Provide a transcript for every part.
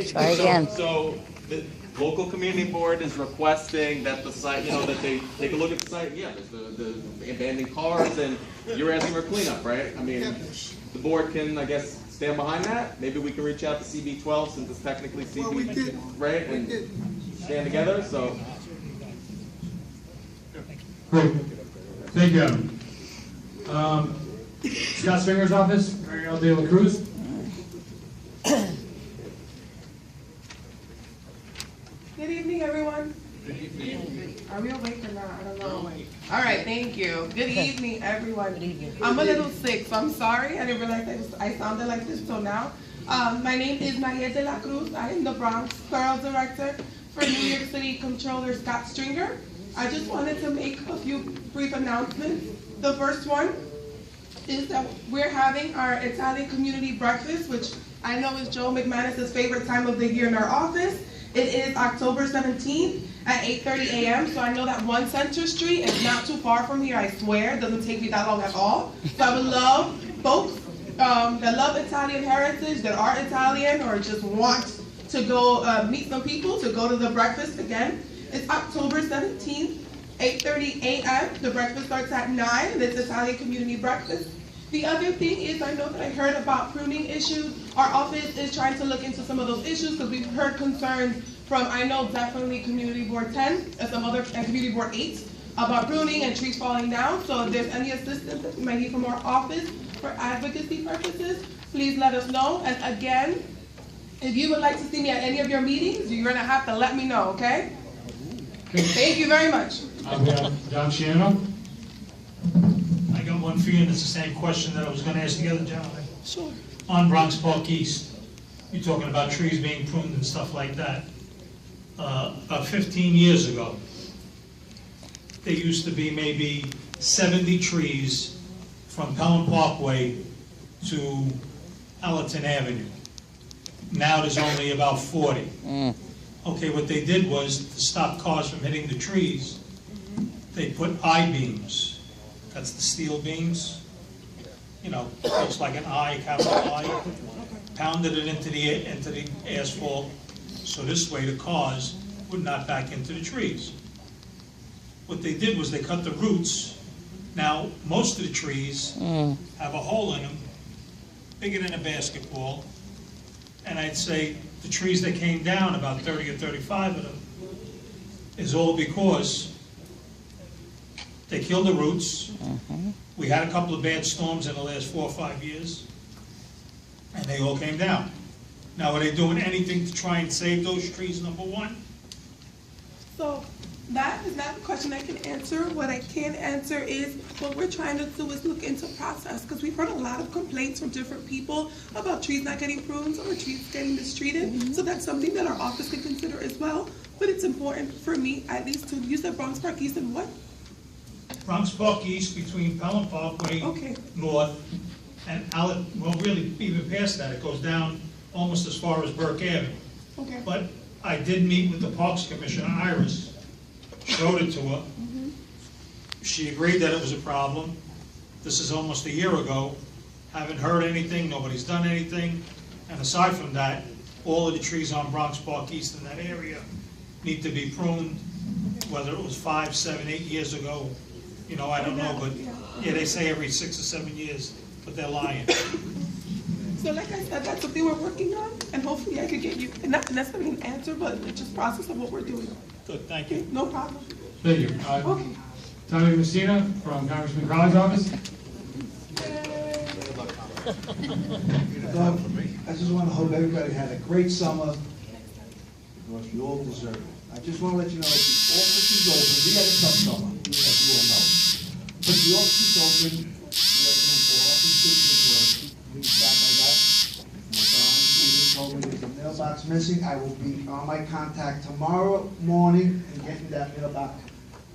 Try again. So the local community board is requesting that the site, that they take a look at the site. Yeah, there's the abandoned cars, and you're asking for cleanup, right? I mean, the board can, I guess, stand behind that. Maybe we can reach out to CB12 since it's technically CB, Well, we did. right? And stand together. So. Great. Thank you, Adam. Scott Springer's office, Ariel De La Cruz. Good evening, everyone. Good evening. Are we awake or not? I don't know. All right, thank you. Good evening, everyone. I'm a little sick, so I'm sorry. I didn't realize I sounded like this till now. My name is Maria De La Cruz. I am the Bronx Borough Director for New York City Controller Scott Stringer. I just wanted to make a few brief announcements. The first one is that we're having our Italian community breakfast, which I know is Joe McManus's favorite time of the year in our office. It is October 17th at 8:30 a.m. So I know that 1 Center Street is not too far from here, I swear. It doesn't take me that long at all. So I would love folks that love Italian heritage, that are Italian, or just want to go meet some people to go to the breakfast again. It's October 17th, 8:30 a.m. The breakfast starts at 9, and it's Italian community breakfast. The other thing is, I know that I heard about pruning issues. Our office is trying to look into some of those issues because we've heard concerns from, I know definitely Community Board 10 and some other, and Community Board 8 about pruning and trees falling down. So if there's any assistance that you might need from our office for advocacy purposes, please let us know. And again, if you would like to see me at any of your meetings, you're gonna have to let me know, okay? Thank you very much. We have Don Shiano. I got one for you, and it's the same question that I was going to ask the other gentleman. Sure. On Bronx Park East, you're talking about trees being pruned and stuff like that. About 15 years ago, there used to be maybe 70 trees from Pelham Parkway to Allerton Avenue. Now there's only about 40. Okay, what they did was, to stop cars from hitting the trees, they put I-beams. That's the steel beams. Looks like an I, capital I. Pounded it into the asphalt, so this way the cars would not back into the trees. What they did was they cut the roots. Now, most of the trees have a hole in them, bigger than a basketball. And I'd say the trees that came down, about 30 or 35 of them, is all because they killed the roots. We had a couple of bad storms in the last 4 or 5 years, and they all came down. Now, are they doing anything to try and save those trees, number one? So that is not a question I can answer. What I can answer is what we're trying to do is look into process, because we've heard a lot of complaints from different people about trees not getting pruned or trees getting mistreated. So that's something that our office can consider as well. But it's important for me, at least, to use the Bronx Park East and what? Bronx Park East between Pelham Parkway North and really even past that. It goes down almost as far as Burke Avenue. Okay. But I did meet with the Parks Commissioner, Iris, showed it to her. She agreed that it was a problem. This is almost a year ago. Haven't heard anything, nobody's done anything. And aside from that, all of the trees on Bronx Park East in that area need to be pruned, whether it was 5, 7, 8 years ago. I don't know, but yeah, they say every 6 or 7 years, but they're lying. So like I said, that's something we're working on, and hopefully I could get you, and not necessarily an answer, but just process of what we're doing. Good, thank you. No problem. Thank you. Tommy Messina from Congressman Crowley's office. I just want to hope everybody had a great summer, because we all deserve it. I just want to let you know, the office is open. We had a tough summer, as you all know. But the office is open. We are doing all our constituent work. We back like that. My darling Peter told me there's a mailbox missing. I will be on my contact tomorrow morning and getting that mailbox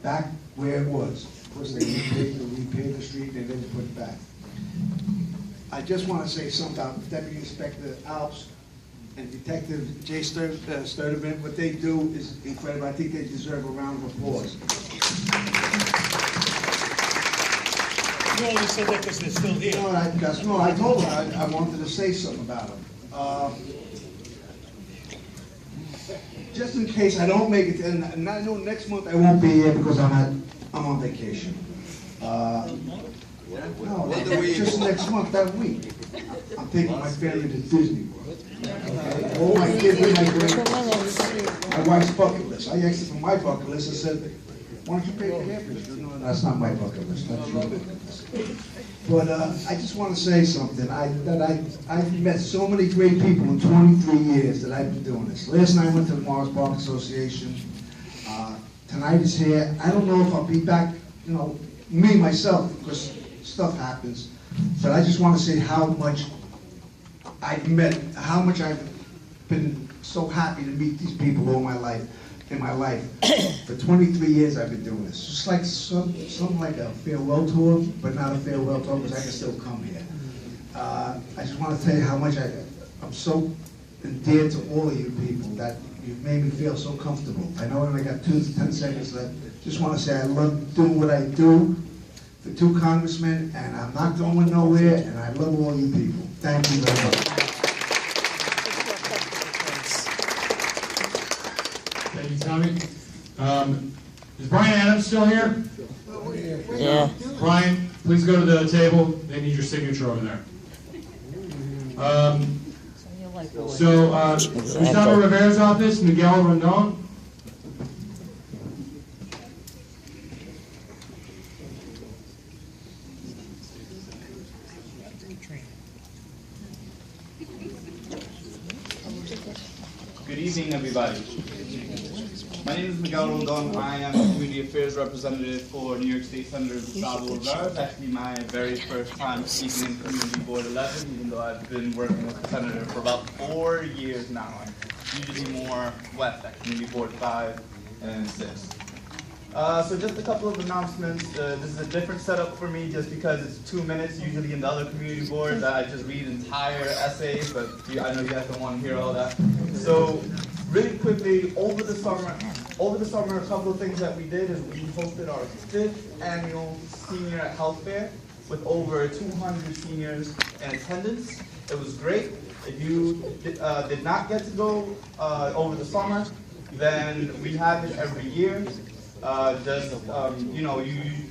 back where it was. Of course, they repaved the street, they didn't put it back. I just want to say something about Deputy Inspector Alps and Detective Jay Sturtevant. What they do is incredible. I think they deserve a round of applause. You only said that because they're still here. No, I told her I wanted to say something about them. just in case I don't make it, and I know next month I won't be here because I'm on vacation. No, just next month, that week. I'm taking my family to Disney World. Okay? All my kids and my grandkids. My wife's bucket list. I asked her for my bucket list. I said, why don't you pay for the airfare? No, that's not my bucket list. That's your bucket list. But I just want to say something. I've met so many great people in 23 years that I've been doing this. Last night I went to the Morris Park Association. Tonight is here. I don't know if I'll be back, me, myself, because stuff happens. But I just want to say how much I've met, how much I've been so happy to meet these people all my life. In my life, for 23 years I've been doing this. Just like something like a farewell tour, but not a farewell tour because I can still come here. I just want to tell you how much I'm so endeared to all of you people that you've made me feel so comfortable. I know I only got 10 seconds left. Just want to say I love doing what I do for 2 congressmen, and I'm not going nowhere, and I love all you people. Thank you very much. Thank you, Tommy. Is Brian Adams still here? Yeah. Brian, please go to the table. They need your signature over there. Gustavo Rivera's office, Miguel Rondon. Good evening, everybody. My name is Miguel Rondon. I am the Community Affairs Representative for New York State Senator Gustavo Rivera. It's actually my very first time speaking in Community Board 11, even though I've been working with the Senator for about 4 years now. I'm usually more west at Community Board 5 and 6. So just a couple of announcements. This is a different setup for me just because it's 2 minutes. Usually in the other community boards, I just read entire essays, but I know you guys don't want to hear all that. So really quickly, over the summer, a couple of things that we did is we hosted our 5th annual Senior Health Fair with over 200 seniors in attendance. It was great. If you did not get to go over the summer, then we have it every year.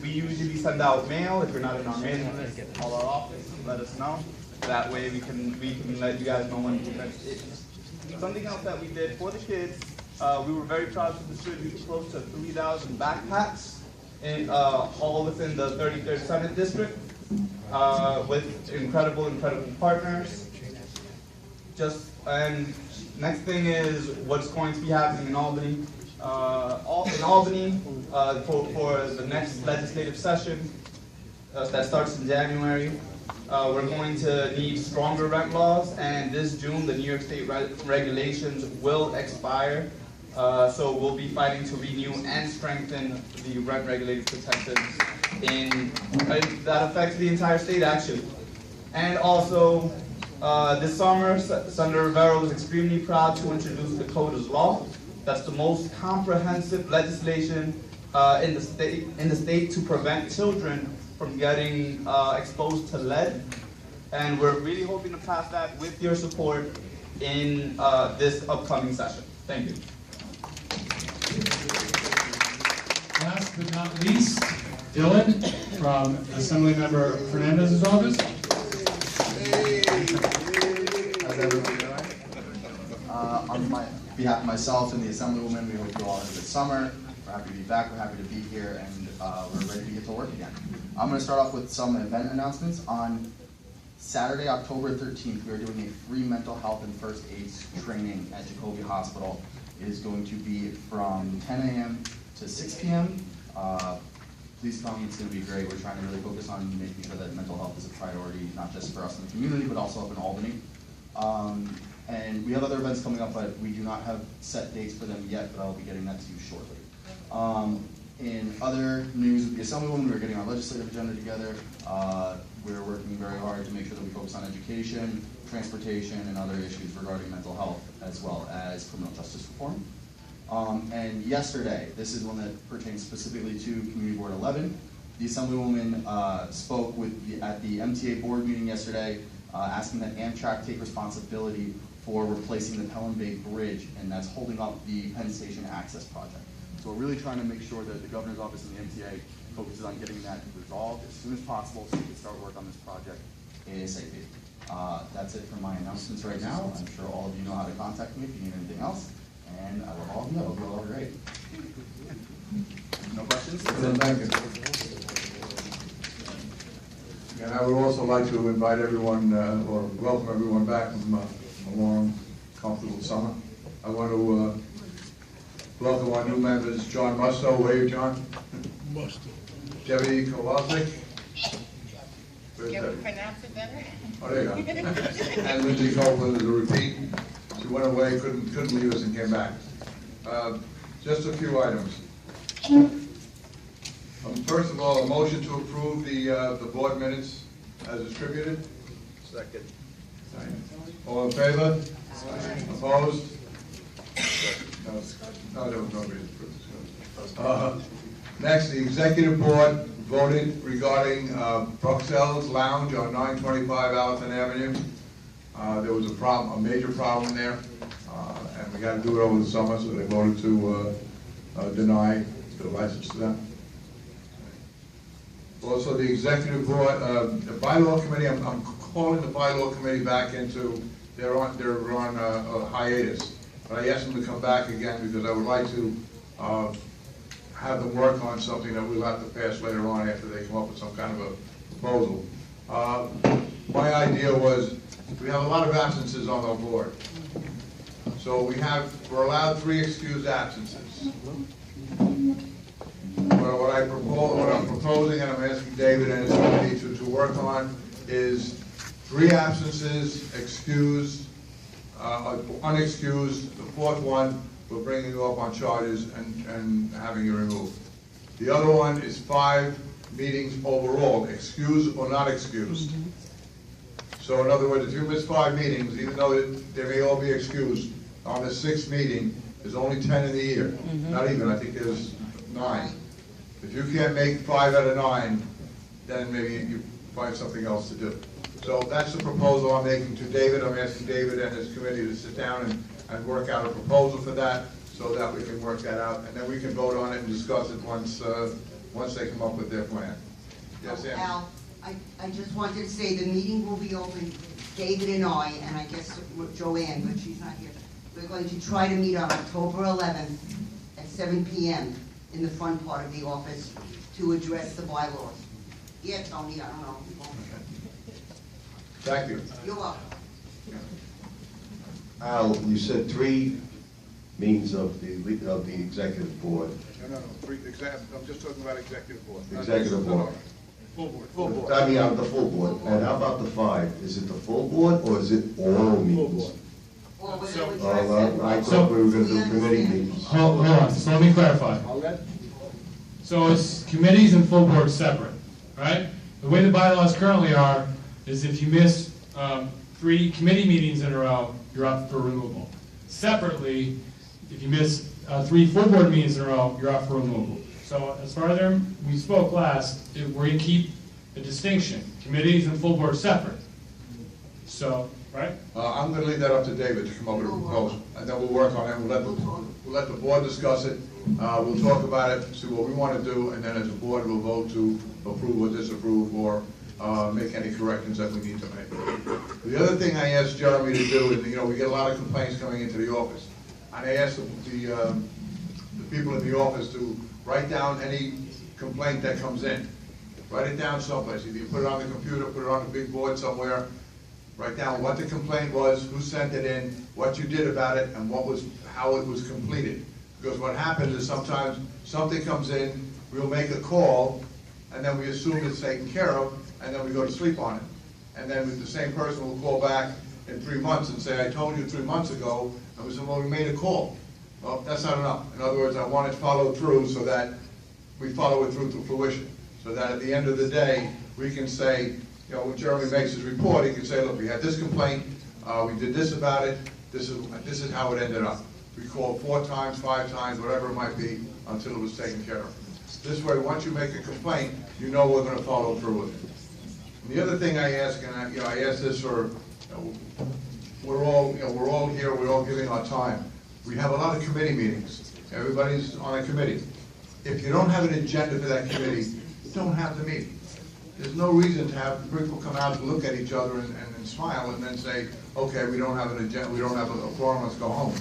We usually send out mail. If you're not in our mailing list, call our office and let us know. That way we can let you guys know when the event is. Something else that we did for the kids, we were very proud to distribute close to 3,000 backpacks all within the 33rd Senate District with incredible partners. And next thing is what's going to be happening in Albany. For the next legislative session that starts in January. We're going to need stronger rent laws, and this June the New York State regulations will expire. So we'll be fighting to renew and strengthen the rent regulated protections that affects the entire state actually. And also, this summer, Senator Rivera was extremely proud to introduce the Coda's Law. That's the most comprehensive legislation in the state to prevent children from getting exposed to lead. And we're really hoping to pass that with your support in this upcoming session. Thank you. Last but not least, Dylan from Assemblymember Fernandez's office. How's everyone doing? On behalf of myself and the Assemblywoman, we hope you all have a good summer. We're happy to be back, we're happy to be here, and we're ready to get to work again. I'm going to start off with some event announcements. On Saturday, October 13th, we are doing a free mental health and first aid training at Jacoby Hospital. It is going to be from 10 a.m. to 6 p.m. Please come, it's going to be great. We're trying to really focus on making sure that mental health is a priority, not just for us in the community, but also up in Albany. And we have other events coming up, but we do not have set dates for them yet, but I'll be getting that to you shortly. In other news with the Assemblywoman, we're getting our legislative agenda together. We're working very hard to make sure that we focus on education, transportation, and other issues regarding mental health, as well as criminal justice reform. And yesterday, this is one that pertains specifically to Community Board 11. The Assemblywoman spoke at the MTA board meeting yesterday, asking that Amtrak take responsibility for replacing the Pelham Bay Bridge, and that's holding up the Penn Station access project. So we're really trying to make sure that the governor's office and the MTA focuses on getting that resolved as soon as possible so we can start work on this project ASAP. That's it for my announcements right now. I'm sure all of you know how to contact me if you need anything else. And I love all of you. I hope you all are great. No questions? Thank you. And I would also like to invite everyone, or welcome everyone back from a long, comfortable summer. I want to welcome our new members, John Musto. Wave, John. Musto. Debbie Kowalczyk. Can we pronounce it better? Oh, there you go. And Lindsay Copeland is a repeat. She went away, couldn't leave us and came back. Just a few items. First of all, a motion to approve the board minutes as distributed. Second. All in favor? Opposed? No, there was no reason for this. Next, the executive board voted regarding Bruxelles Lounge on 925 Allerton Avenue. There was a major problem there, and we got to do it over the summer, so they voted to deny the license to them. Also, the executive board, the bylaw committee, I'm calling the bylaw committee back into, they're on a hiatus. But I asked them to come back again because I would like to have them work on something that we'll have to pass later on after they come up with some kind of a proposal. My idea was, we have a lot of absences on our board. So we're allowed 3 excused absences. What I'm proposing, and I'm asking David and his committee to work on, is 3 absences, excused, unexcused. The 4th one, we're bringing you up on charges and having you removed. The other one is 5 meetings overall, excused or not excused. So in other words, if you miss 5 meetings, even though they may all be excused, on the 6th meeting, there's only 10 in the year. Not even, I think there's 9. If you can't make 5 out of 9, then maybe you find something else to do. So that's the proposal I'm making to David. I'm asking David and his committee to sit down and work out a proposal for that so that we can work that out. And then we can vote on it and discuss it once they come up with their plan. Yes, Ann? Al, I just wanted to say the meeting will be open, David and I guess Joanne, but she's not here. We're going to try to meet on October 11th at 7 p.m. in the front part of the office to address the bylaws. Yeah, Tony, I don't know. Thank you. You're welcome. Al, you said 3 meetings of the executive board. No. I'm just talking about executive board. Executive board. Full board. I mean, the full board. And how about the 5? Is it the full board or is it all meetings? Or whatever address I it. thought we were going to do committee meetings. Hold on, so let me clarify. So it's committees and full board separate, right? The way the bylaws currently are is if you miss 3 committee meetings in a row, you're up for removal. Separately, if you miss 3 full board meetings in a row, you're up for removal. So as far as we spoke last, we're going to keep the distinction, committees and full board separate. So, right? I'm going to leave that up to David to come up with a proposal, and then we'll work on it. We'll let the board discuss it. We'll talk about it, see what we want to do, and then as a board, we'll vote to approve or disapprove or make any corrections that we need to make. The other thing I asked Jeremy to do is, we get a lot of complaints coming into the office, and I asked the people in the office to write down any complaint that comes in. Write it down someplace. Either you put it on the computer, put it on a big board somewhere. Write down what the complaint was, who sent it in, what you did about it, and how it was completed. Because what happens is sometimes something comes in, we'll make a call, and then we assume it's taken care of, and then we go to sleep on it. And then the same person will call back in 3 months and say, I told you 3 months ago, and we said, well, we made a call. Well, that's not enough. In other words, I want it followed through so that we follow it through to fruition. So that at the end of the day, we can say, when Jeremy makes his report, he can say, look, we had this complaint, we did this about it, this is how it ended up. We called 4 times, 5 times, whatever it might be, until it was taken care of. This way, once you make a complaint, you know we're going to follow through with it. And the other thing I ask, and I ask this for we're all, you know, we're all here, we're all giving our time. We have a lot of committee meetings. Everybody's on a committee. If you don't have an agenda for that committee, don't have the meeting. There's no reason to have people come out and look at each other and smile and then say, okay, we don't have an agenda, we don't have a quorum, let's go home.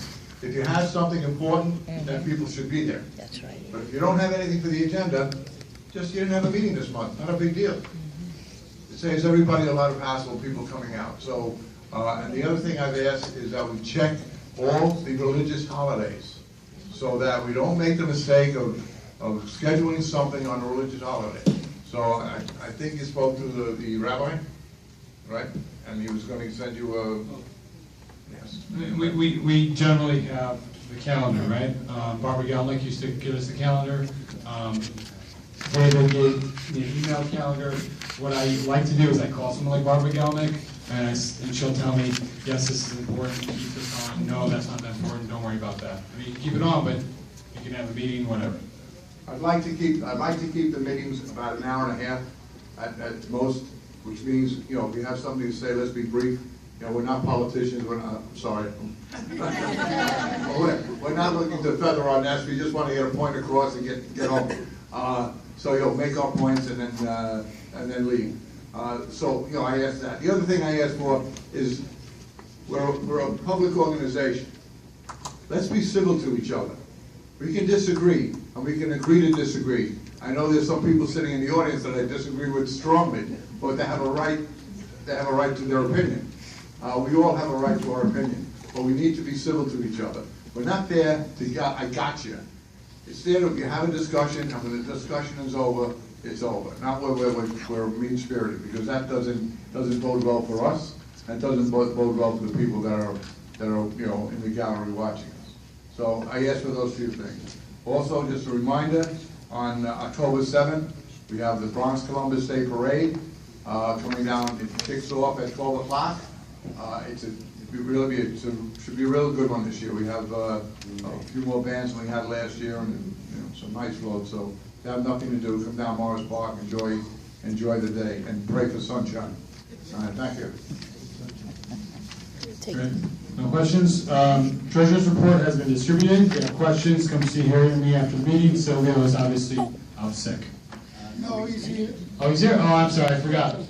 If you have something important, then people should be there. That's right. But if you don't have anything for the agenda, just you didn't have a meeting this month, not a big deal. It saves everybody a lot of hassle, people coming out. So, and the other thing I've asked is that we check all the religious holidays so that we don't make the mistake of scheduling something on a religious holiday. So I think you spoke to the rabbi, right? And he was going to send you a, yes. We generally have the calendar, right? Barbara Gelnick used to give us the calendar. David gave me an email calendar. What I like to do is I call someone like Barbara Gelnick, and she'll tell me, yes, this is important, keep this on. No, that's not that important, don't worry about that. I mean, you can keep it on, but you can have a meeting, whatever. I'd like to keep the meetings about an hour and a half at most, which means, you know, if you have something to say, let's be brief. You know, we're not politicians, we're not, I'm sorry. We're not looking to feather our nest, we just want to get a point across and get home. So, you know, make our points and then leave. So, you know, I asked that. The other thing I asked for is, we're a public organization. Let's be civil to each other. We can disagree, and we can agree to disagree. I know there's some people sitting in the audience that I disagree with strongly, but they have a right to their opinion. We all have a right to our opinion, but we need to be civil to each other. We're not there to I got you. It's there that we have a discussion, and when the discussion is over, it's over. Not where we're mean-spirited, because that doesn't bode well for us, and doesn't bode well for the people that are you know, in the gallery watching us. So I ask for those few things. Also, just a reminder, on October 7th, we have the Bronx Columbus Day Parade coming down. It kicks off at 12 o'clock. It should be a real good one this year. We have a few more bands than we had last year, and you know, some nice floats. So if you have nothing to do, come down Morris Park, enjoy the day, and pray for sunshine. All right, thank you. Great. No questions? Treasurer's report has been distributed. If you have questions, come see Harry and me after the meeting. Sylvia was obviously out sick. No, he's here. Oh, he's here? Oh, I'm sorry, I forgot.